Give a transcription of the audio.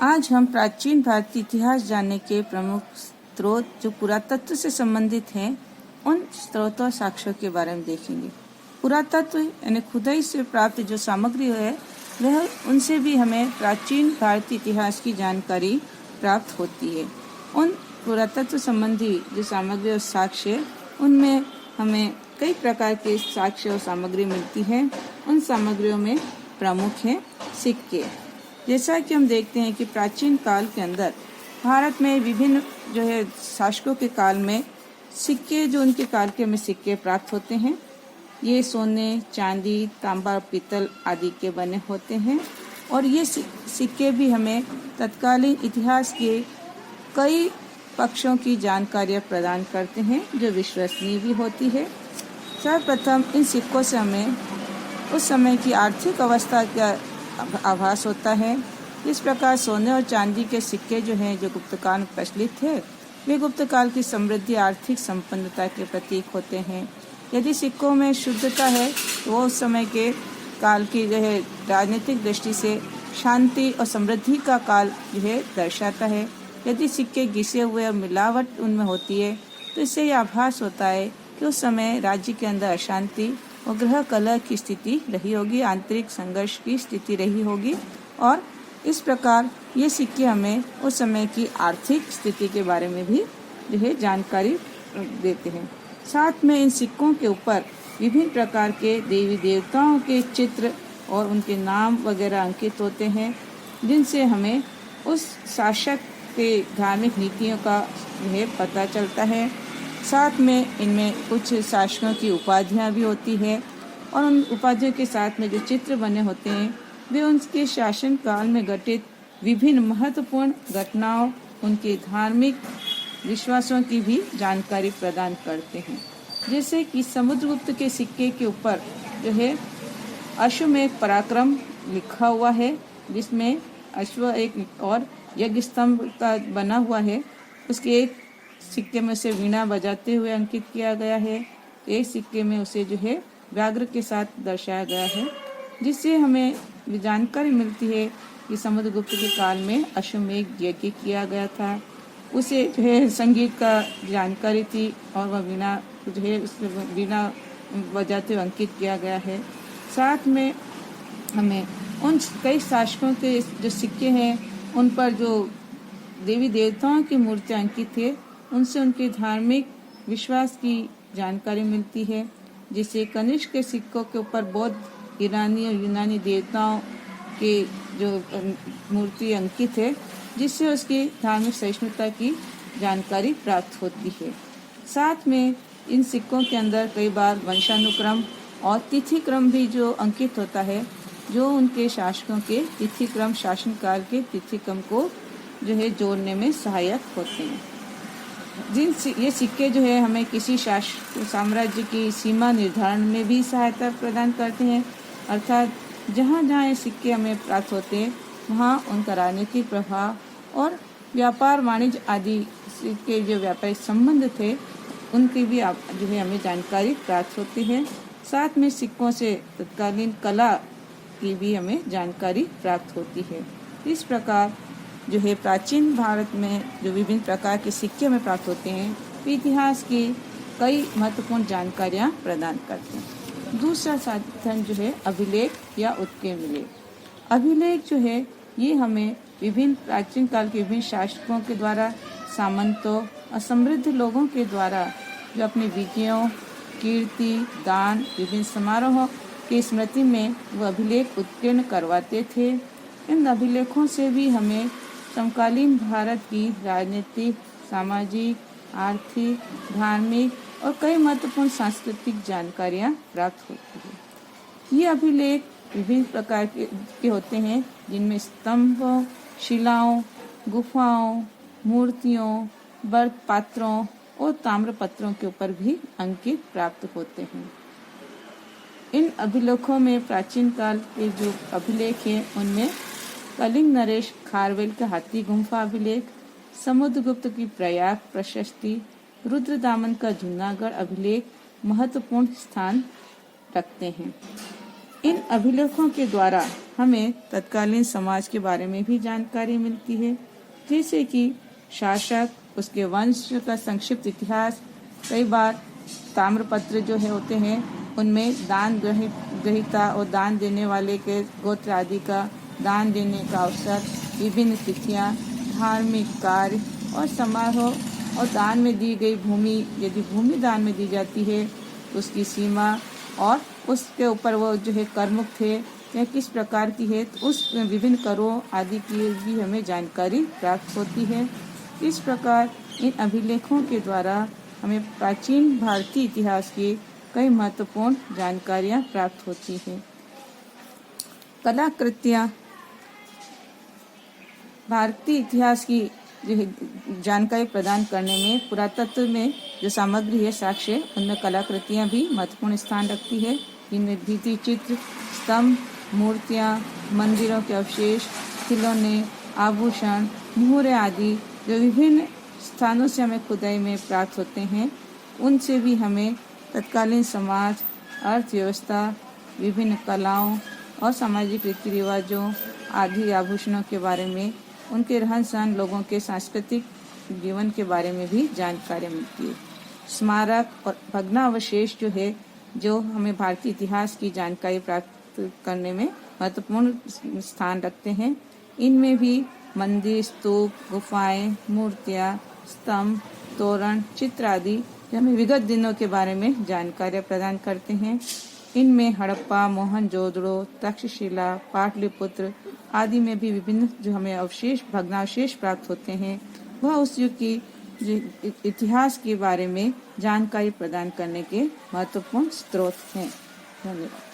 आज हम प्राचीन भारतीय इतिहास जानने के प्रमुख स्रोत जो पुरातत्व से संबंधित हैं, उन स्रोतों और साक्ष्यों के बारे में देखेंगे। पुरातत्व यानी खुदाई से प्राप्त जो सामग्री है वह उनसे भी हमें प्राचीन भारतीय इतिहास की जानकारी प्राप्त होती है। उन पुरातत्व संबंधी जो सामग्री और साक्ष्य, उनमें हमें कई प्रकार के साक्ष्य और सामग्री मिलती है। उन सामग्रियों में प्रमुख है सिक्के। जैसा कि हम देखते हैं कि प्राचीन काल के अंदर भारत में विभिन्न जो है शासकों के काल में सिक्के, जो उनके काल के में सिक्के प्राप्त होते हैं, ये सोने, चांदी, तांबा, पीतल आदि के बने होते हैं। और ये सिक्के भी हमें तत्कालीन इतिहास के कई पक्षों की जानकारियाँ प्रदान करते हैं जो विश्वसनीय भी होती है। सर्वप्रथम इन सिक्कों से हमें उस समय की आर्थिक अवस्था का आभास होता है। इस प्रकार सोने और चांदी के सिक्के जो हैं, जो गुप्त काल में प्रचलित थे, वे गुप्त काल की समृद्धि, आर्थिक संपन्नता के प्रतीक होते हैं। यदि सिक्कों में शुद्धता है तो वो उस समय के काल की जो है राजनीतिक दृष्टि से शांति और समृद्धि का काल जो है दर्शाता है। यदि सिक्के घिसे हुए और मिलावट उनमें होती है तो इससे यह आभास होता है कि उस समय राज्य के अंदर अशांति और गृह कलह की स्थिति रही होगी, आंतरिक संघर्ष की स्थिति रही होगी। और इस प्रकार ये सिक्के हमें उस समय की आर्थिक स्थिति के बारे में भी जो है जानकारी देते हैं। साथ में इन सिक्कों के ऊपर विभिन्न प्रकार के देवी देवताओं के चित्र और उनके नाम वगैरह अंकित होते हैं, जिनसे हमें उस शासक के धार्मिक नीतियों का जो है पता चलता है। साथ में इनमें कुछ शासकों की उपाधियां भी होती है और उन उपाधियों के साथ में जो चित्र बने होते हैं वे उनके शासन काल में घटित विभिन्न महत्वपूर्ण घटनाओं, उनके धार्मिक विश्वासों की भी जानकारी प्रदान करते हैं। जैसे कि समुद्रगुप्त के सिक्के के ऊपर जो है अश्वमेध पराक्रम लिखा हुआ है, जिसमें अश्व एक और यज्ञ स्तंभ का बना हुआ है। उसके एक सिक्के में उसे वीणा बजाते हुए अंकित किया गया है, एक सिक्के में उसे जो है व्याघ्र के साथ दर्शाया गया है, जिससे हमें जानकारी मिलती है कि समुद्रगुप्त के काल में अश्वमेध यज्ञ किया गया था। उसे जो है संगीत का जानकारी थी और वह वीणा जो है वीणा बजाते हुए अंकित किया गया है। साथ में हमें उन कई शासकों के जो सिक्के हैं उन पर जो देवी देवताओं की मूर्तियां अंकित थे, उनसे उनके धार्मिक विश्वास की जानकारी मिलती है। जैसे कनिष्क के सिक्कों के ऊपर बौद्ध, ईरानी और यूनानी देवताओं के जो मूर्ति अंकित है, जिससे उसकी धार्मिक सहिष्णुता की जानकारी प्राप्त होती है। साथ में इन सिक्कों के अंदर कई बार वंशानुक्रम और तिथि क्रम भी जो अंकित होता है, जो उनके शासकों के तिथि क्रम, शासनकाल के तिथि क्रम को जो है जोड़ने में सहायक होते हैं। ये सिक्के जो है हमें किसी साम्राज्य की सीमा निर्धारण में भी सहायता प्रदान करते हैं। अर्थात जहाँ जहाँ ये सिक्के हमें प्राप्त होते हैं वहाँ उनका राजनीतिक प्रभाव और व्यापार वाणिज्य आदि के जो व्यापारिक संबंध थे उनकी भी जो है हमें जानकारी प्राप्त होती है। साथ में सिक्कों से तत्कालीन कला की भी हमें जानकारी प्राप्त होती है। इस प्रकार जो है प्राचीन भारत में जो विभिन्न प्रकार के सिक्के में प्राप्त होते हैं, वे इतिहास की कई महत्वपूर्ण जानकारियाँ प्रदान करते हैं। दूसरा साधन जो है अभिलेख या उत्कीर्णलेख। अभिलेख जो है ये हमें विभिन्न प्राचीन काल के विभिन्न शासकों के द्वारा, सामंतों और समृद्ध लोगों के द्वारा जो अपनी विजयों, कीर्ति, दान, विभिन्न समारोहों की स्मृति में वह अभिलेख उत्कीर्ण करवाते थे। इन अभिलेखों से भी हमें समकालीन भारत की राजनीतिक, सामाजिक, आर्थिक, धार्मिक और कई महत्वपूर्ण सांस्कृतिक जानकारियाँ प्राप्त होती है। ये अभिलेख विभिन्न प्रकार के होते हैं, जिनमें स्तंभों, शिलाओं, गुफाओं, मूर्तियों, बर्त पात्रों और ताम्रपत्रों के ऊपर भी अंकित प्राप्त होते हैं। इन अभिलेखों में प्राचीन काल के जो अभिलेख हैं उनमें कलिंग नरेश खारवेल का हाथी गुम्फा अभिलेख, समुद्रगुप्त की प्रयाग प्रशस्ति, रुद्रदामन का जूनागढ़ अभिलेख महत्वपूर्ण स्थान रखते हैं। इन अभिलेखों के द्वारा हमें तत्कालीन समाज के बारे में भी जानकारी मिलती है, जैसे कि शासक, उसके वंश का संक्षिप्त इतिहास। कई बार ताम्रपत्र जो है होते हैं उनमें दान ग्रहीता और दान देने वाले के गोत्र आदि का दान देने का अवसर, विभिन्न तिथियां, धार्मिक कार्य और समारोह और दान में दी गई भूमि, यदि भूमि दान में दी जाती है तो उसकी सीमा और उसके ऊपर वो जो है करमुक्त थे या किस प्रकार की है, तो उस विभिन्न करों आदि की भी हमें जानकारी प्राप्त होती है। इस प्रकार इन अभिलेखों के द्वारा हमें प्राचीन भारतीय इतिहास की कई महत्वपूर्ण जानकारियां प्राप्त होती हैं। कलाकृतियां भारतीय इतिहास की जानकारी प्रदान करने में पुरातत्व में जो सामग्री है, साक्ष्य, उनमें कलाकृतियां भी महत्वपूर्ण स्थान रखती है। इनमें भित्ति चित्र, स्तंभ, मूर्तियां, मंदिरों के अवशेष, खिलौने, आभूषण, मुहरे आदि जो विभिन्न स्थानों से हमें खुदाई में प्राप्त होते हैं, उनसे भी हमें तत्कालीन समाज, अर्थव्यवस्था, विभिन्न कलाओं और सामाजिक रीति रिवाजों आदि आभूषणों के बारे में, उनके रहन सहन, लोगों के सांस्कृतिक जीवन के बारे में भी जानकारी मिलती है। स्मारक और भग्नावशेष जो है, जो हमें भारतीय इतिहास की जानकारी प्राप्त करने में महत्वपूर्ण स्थान रखते हैं। इनमें भी मंदिर, स्तूप, गुफाएं, मूर्तियां, स्तंभ, तोरण, चित्र आदि जो हमें विगत दिनों के बारे में जानकारी प्रदान करते हैं। इनमें हड़प्पा, मोहनजोदड़ो, तक्षशिला, पाटलिपुत्र आदि में भी विभिन्न जो हमें अवशेष, भग्नावशेष प्राप्त होते हैं, वह उस युग की इतिहास के बारे में जानकारी प्रदान करने के महत्वपूर्ण स्रोत हैं। धन्यवाद।